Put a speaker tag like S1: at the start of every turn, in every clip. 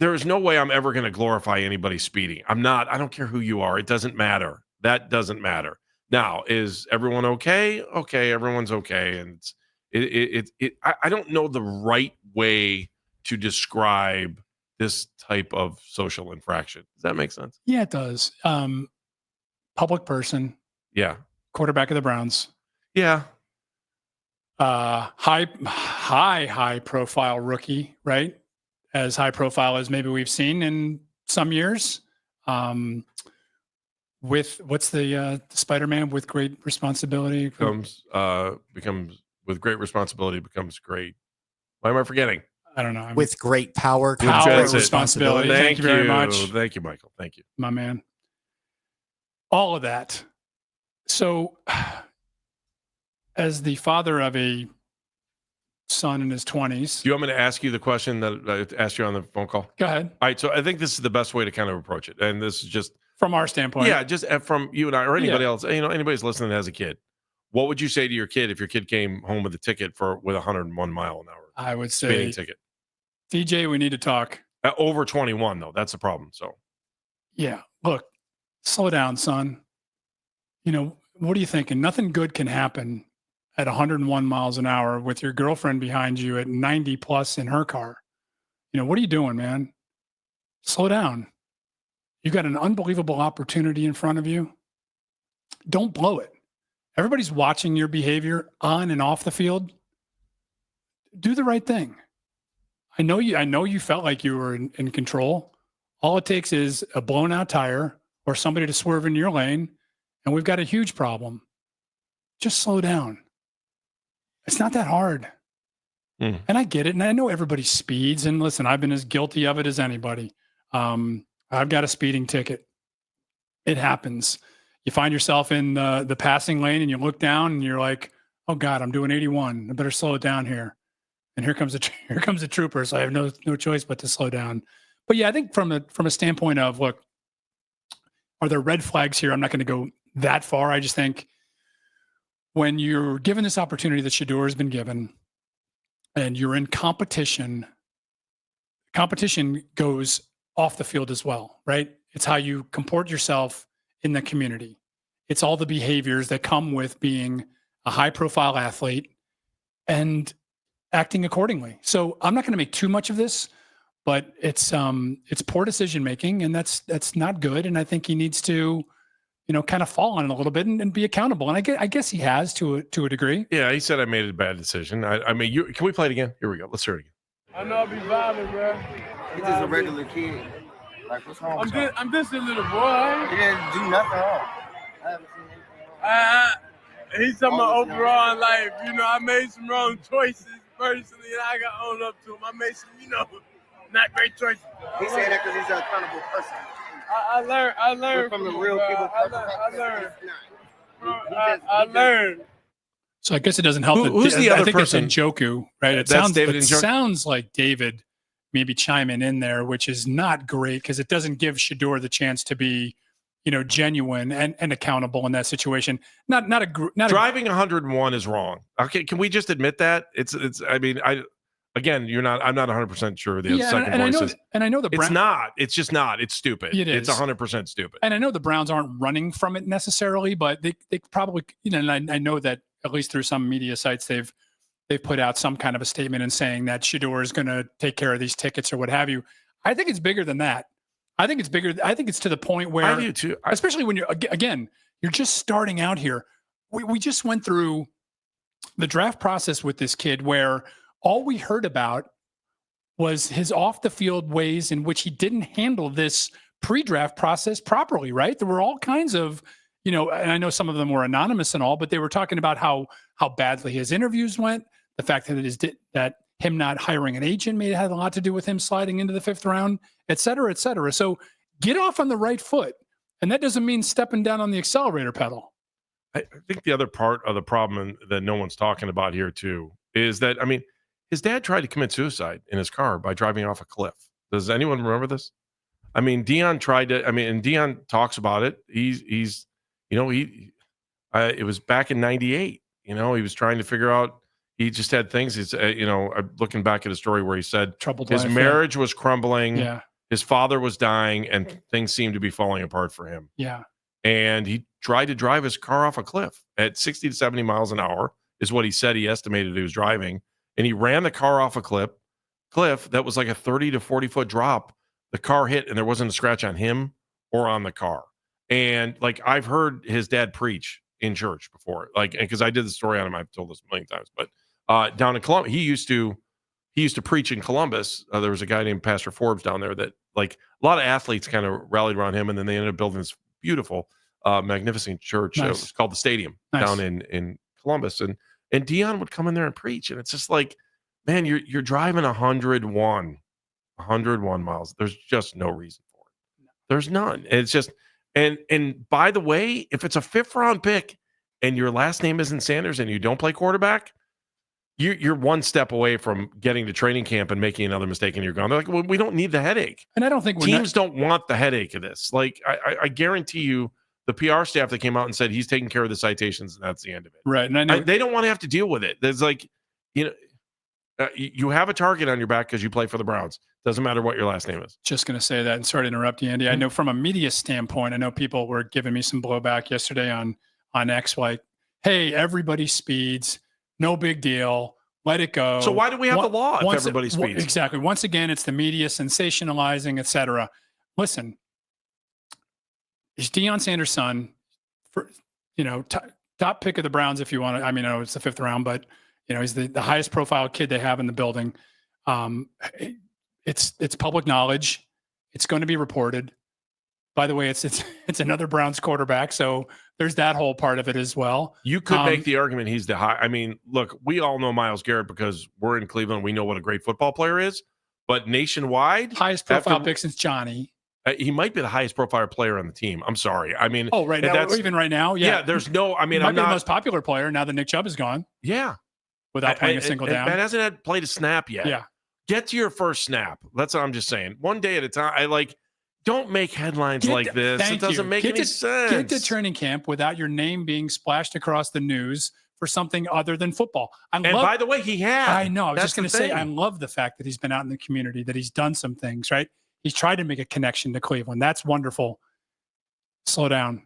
S1: there is no way I'm ever going to glorify anybody speeding. I'm not. I don't care who you are. It doesn't matter. That doesn't matter. Now, is everyone okay? Okay, everyone's okay, and I don't know the right way to describe this type of social infraction. Does that make sense?
S2: Yeah, it does. Public person.
S1: Yeah.
S2: Quarterback of the Browns.
S1: Yeah.
S2: High profile rookie, right? As high profile as maybe we've seen in some years. With what's the Spider-Man with great responsibility
S1: becomes with great responsibility becomes great. Why am I forgetting?
S2: I don't know.
S3: With great power
S2: comes great responsibility. Thank you very much.
S1: Thank you, Michael. Thank you,
S2: my man. All of that. So, as the father of a son in his 20s.
S1: Do you want me to ask you the question that I asked you on the phone call?
S2: Go ahead.
S1: All right. So I think this is the best way to kind of approach it. And this is just
S2: from our standpoint.
S1: Yeah. Just from you and I or anybody else, anybody's listening that has a kid. What would you say to your kid if your kid came home with a ticket with 101 mile an hour?
S2: I would say
S1: speeding ticket.
S2: DJ, we need to talk.
S1: Over 21 though. That's the problem. So
S2: yeah, look, slow down, son. What are you thinking? Nothing good can happen at 101 miles an hour with your girlfriend behind you at 90 plus in her car. What are you doing, man? Slow down. You got an unbelievable opportunity in front of you. Don't blow it. Everybody's watching your behavior on and off the field. Do the right thing. I know you felt like you were in control. All it takes is a blown out tire or somebody to swerve into your lane, and we've got a huge problem. Just slow down. It's not that hard. And I get it. And I know everybody speeds. And listen, I've been as guilty of it as anybody. I've got a speeding ticket. It happens. You find yourself in the passing lane and you look down and you're like, oh God, I'm doing 81. I better slow it down here. And here comes a trooper. So I have no choice but to slow down. But yeah, I think from a standpoint of, look, are there red flags here? I'm not going to go that far. I just think when you're given this opportunity that Shedeur has been given and you're in competition goes off the field as well, right? It's how you comport yourself in the community. It's all the behaviors that come with being a high profile athlete and acting accordingly. So I'm not going to make too much of this, but it's poor decision making, and that's not good. And I think he needs to, kind of fall on it a little bit and be accountable. And I guess he has to a degree.
S1: Yeah, he said I made a bad decision. I mean, can we play it again? Here we go. Let's hear it again.
S4: I know I'll be violent, bro.
S5: He's just a regular kid. Like, what's wrong with you?
S4: I'm just a little boy.
S5: He didn't do nothing wrong. I haven't seen anything wrong.
S4: He's talking about overall in life. I made some wrong choices personally, and I got owned up to him. I made some, not great choices.
S5: He's saying that because he's an accountable person.
S4: I learned
S5: from the real people.
S4: I learned.
S2: So I guess it doesn't help.
S1: Who's the other person?
S2: It's Njoku, right? It sounds like David maybe chiming in there, which is not great because it doesn't give Shedeur the chance to be, genuine and accountable in that situation. Not
S1: driving 101 is wrong. Okay, can we just admit that? It's. I mean, I'm not 100% sure the second voice is.
S2: And I know the
S1: Browns. It's not. It's just not. It's stupid.
S2: It is.
S1: It's 100% stupid.
S2: And I know the Browns aren't running from it necessarily, but they probably, and I know that at least through some media sites, they've put out some kind of a statement in saying that Shedeur is going to take care of these tickets or what have you. I think it's bigger than that. I think it's bigger. I think it's to the point where,
S1: I do too.
S2: Especially when you're just starting out here. We just went through the draft process with this kid where all we heard about was his off the field ways in which he didn't handle this pre-draft process properly, right? There were all kinds of, and I know some of them were anonymous and all, but they were talking about how badly his interviews went, the fact that him not hiring an agent may have had a lot to do with him sliding into the 5th round, et cetera, et cetera. So get off on the right foot. And that doesn't mean stepping down on the accelerator pedal.
S1: I think the other part of the problem that no one's talking about here too is that, his dad tried to commit suicide in his car by driving off a cliff. Does anyone remember this? Dion tried to, and Dion talks about it. He's it was back in 98. He was trying to figure out, he just had things. He's, looking back at a story where he said
S2: troubled
S1: his
S2: life,
S1: marriage was crumbling.
S2: Yeah.
S1: His father was dying, and things seemed to be falling apart for him.
S2: Yeah.
S1: And he tried to drive his car off a cliff at 60 to 70 miles an hour, is what he said he estimated he was driving. And he ran the car off a cliff that was like a 30 to 40-foot drop. The car hit, and there wasn't a scratch on him or on the car. And like, I've heard his dad preach in church before, like, because I did the story on him. I've told this a million times, but down in Columbus, he used to preach in Columbus. There was a guy named Pastor Forbes down there that, like, a lot of athletes kind of rallied around him, and then they ended up building this beautiful, magnificent church.
S2: Nice.
S1: It was called the Stadium down in Columbus, and Dion would come in there and preach, and it's just like, man, you're driving 101 miles. There's just no reason for it. There's none. It's just, and by the way, if it's a 5th round pick and your last name isn't Sanders and you don't play quarterback, you're one step away from getting to training camp and making another mistake and you're gone. They're like, well, we don't need the headache.
S2: And I don't think
S1: teams don't want the headache of this. Like, I guarantee you, the PR staff that came out and said he's taking care of the citations and that's the end of it.
S2: Right. And I know
S1: they don't want to have to deal with it. There's like, you have a target on your back because you play for the Browns. Doesn't matter what your last name is.
S2: Just going to say that, and sorry to interrupt you, Andy. I know from a media standpoint, I know people were giving me some blowback yesterday on X, like, hey, everybody speeds, no big deal, let it go.
S1: So why do we have the law if everybody speeds?
S2: Exactly. Once again, it's the media sensationalizing, et cetera. Listen, is Deion Sanders' son, top pick of the Browns if you want to. I mean, I know it's the 5th round, but he's the highest profile kid they have in the building. It's public knowledge. It's going to be reported. By the way, it's another Browns quarterback, so there's that whole part of it as well.
S1: You could make the argument he's the high. I mean, look, we all know Myles Garrett because we're in Cleveland. We know what a great football player is. But nationwide,
S2: highest profile pick since Johnny.
S1: He might be the highest profile player on the team. I'm sorry. I mean,
S2: right now, even right now, yeah.
S1: There's no. I mean,
S2: I'm not the most popular player now that Nick Chubb is gone.
S1: Yeah,
S2: without playing a single down.
S1: That hasn't played a snap yet.
S2: Yeah.
S1: Get to your first snap. That's what I'm just saying. One day at a time. Don't make headlines like this. It doesn't make any sense.
S2: Get to training camp without your name being splashed across the news for something other than football.
S1: By the way, he has.
S2: I know. I was just going to say, I love the fact that he's been out in the community, that he's done some things, right? He's tried to make a connection to Cleveland. That's wonderful. Slow down.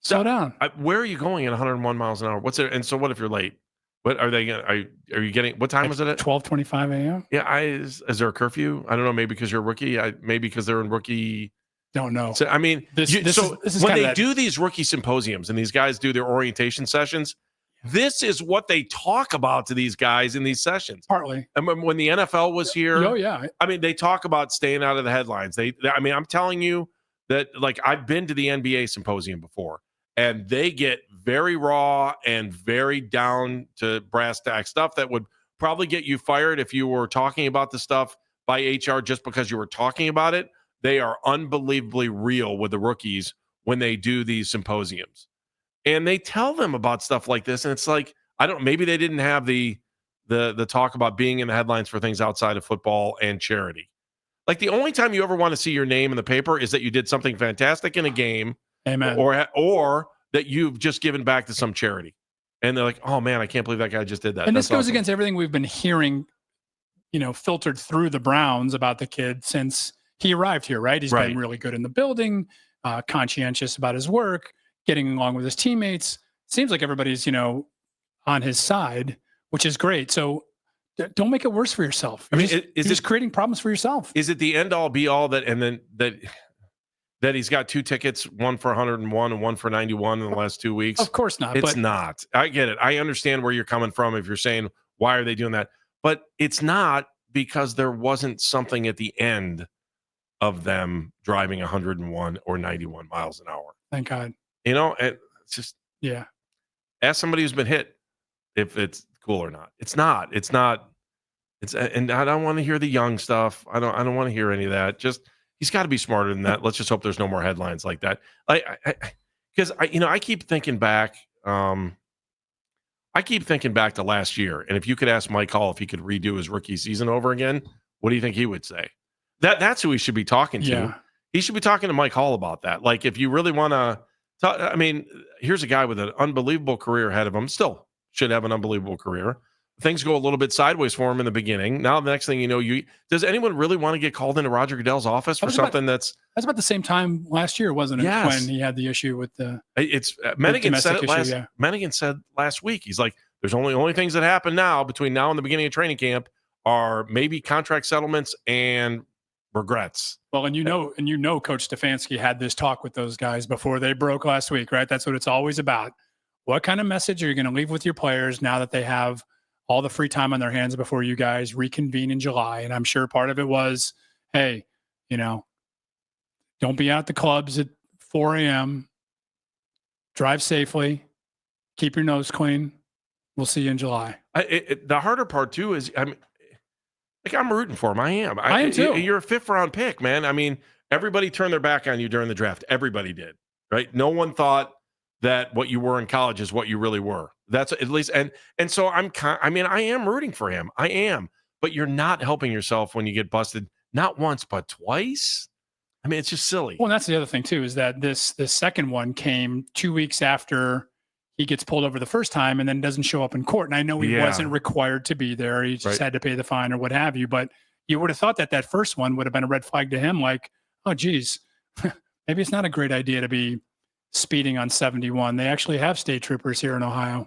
S2: Slow down.
S1: Where are you going at 101 miles an hour? What's it? And so what if you're late? What are they going to, are you getting, what time is it at?
S2: 12:25 a.m.
S1: Yeah. Is there a curfew? I don't know. Maybe because you're a rookie. Maybe because they're in rookie.
S2: Don't know.
S1: So, I mean,
S2: this is
S1: when they do these rookie symposiums and these guys do their orientation sessions, this is what they talk about to these guys in these sessions.
S2: Partly.
S1: I mean, when the NFL was here.
S2: Oh, yeah.
S1: I mean, they talk about staying out of the headlines. I mean, I'm telling you that, like, I've been to the NBA symposium before, and they get very raw and very down to brass tack stuff that would probably get you fired if you were talking about the stuff by HR just because you were talking about it. They are unbelievably real with the rookies when they do these symposiums. And they tell them about stuff like this. And it's like, maybe they didn't have the talk about being in the headlines for things outside of football and charity. Like, the only time you ever want to see your name in the paper is that you did something fantastic in a game.
S2: Amen.
S1: Or that you've just given back to some charity. And they're like, oh man, I can't believe that guy just did that.
S2: And this goes against everything we've been hearing, filtered through the Browns about the kid since he arrived here, right? He's been really good in the building, conscientious about his work, getting along with his teammates. Seems like everybody's, on his side, which is great. So don't make it worse for yourself. You're just creating problems for yourself.
S1: Is it the end all be all that he's got 2 tickets, one for 101 and one for 91 in the last 2 weeks?
S2: Of course not.
S1: It's not. I get it. I understand where you're coming from if you're saying, why are they doing that? But it's not, because there wasn't something at the end of them driving 101 or 91 miles an hour.
S2: Thank God.
S1: It's just,
S2: yeah.
S1: Ask somebody who's been hit if it's cool or not. It's not. And I don't want to hear the young stuff. I don't want to hear any of that. He's got to be smarter than that. Let's just hope there's no more headlines like that. Because I keep thinking back. I keep thinking back to last year, and if you could ask Mike Hall if he could redo his rookie season over again, what do you think he would say? That's who he should be talking to.
S2: Yeah.
S1: He should be talking to Mike Hall about that. Like, if you really want to talk, I mean, here's a guy with an unbelievable career ahead of him. Still should have an unbelievable career. things go a little bit sideways for him in the beginning. Now, the next thing you know, does anyone really want to get called into Roger Goodell's office for something that's
S2: about the same time last year, wasn't it?
S1: Yes.
S2: When he had the issue with the
S1: Mennigan said it last.
S2: yeah.
S1: Mennigan said last week. He's like, "There's only things that happen now between now and the beginning of training camp are maybe contract settlements and regrets."
S2: Well, and you know, Coach Stefanski had this talk with those guys before they broke last week, right? That's what it's always about. What kind of message are you going to leave with your players now that they have all the free time on their hands before you guys reconvene in July? And I'm sure part of it was, hey, don't be out at the clubs at 4 a.m. Drive safely. Keep your nose clean. We'll see you in July.
S1: The harder part, too, is I'm rooting for him. I am.
S2: I am, too.
S1: You're a fifth-round pick, man. I mean, everybody turned their back on you during the draft. Everybody did, right? No one thought that what you were in college is what you really were. That's at least – and so I am rooting for him. I am. But you're not helping yourself when you get busted not once but twice. I mean, it's just silly.
S2: Well, and that's the other thing, too, is that this second one came 2 weeks after he gets pulled over the first time and then doesn't show up in court. And I know he wasn't required to be there. He just had to pay the fine or what have you. But you would have thought that first one would have been a red flag to him, like, oh, geez, maybe it's not a great idea to be speeding on 71. They actually have state troopers here in Ohio.